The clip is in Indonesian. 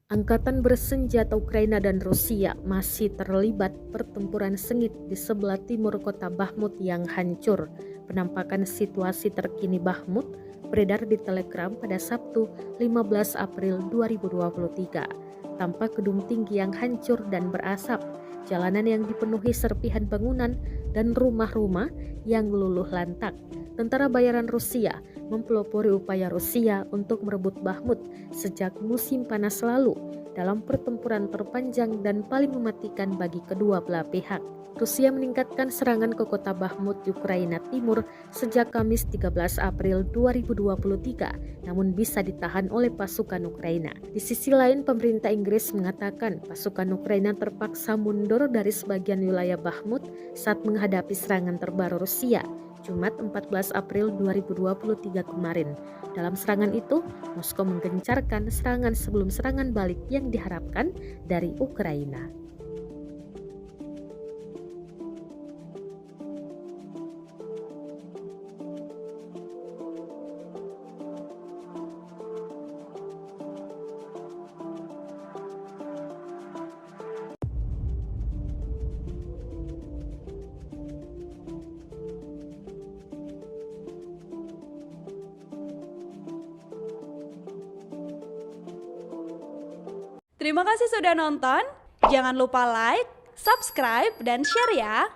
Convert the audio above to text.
Angkatan bersenjata Ukraina dan Rusia masih terlibat pertempuran sengit di sebelah timur kota Bakhmut yang hancur. Penampakan situasi terkini Bakhmut beredar di Telegram pada Sabtu 15 April 2023. Tampak gedung tinggi yang hancur dan berasap, jalanan yang dipenuhi serpihan bangunan, dan rumah-rumah yang luluh lantak. Tentara bayaran Rusia mempelopori upaya Rusia untuk merebut Bakhmut sejak musim panas lalu dalam pertempuran terpanjang dan paling mematikan bagi kedua belah pihak. Rusia meningkatkan serangan ke kota Bakhmut, Ukraina Timur sejak Kamis 13 April 2023, namun bisa ditahan oleh pasukan Ukraina. Di sisi lain, pemerintah Inggris mengatakan pasukan Ukraina terpaksa mundur dari sebagian wilayah Bakhmut saat menghadapi serangan terbaru Rusia Jumat 14 April 2023 kemarin. Dalam serangan itu, Moskow menggencarkan serangan sebelum serangan balik yang diharapkan dari Ukraina. Terima kasih sudah nonton. Jangan lupa like, subscribe, dan share ya.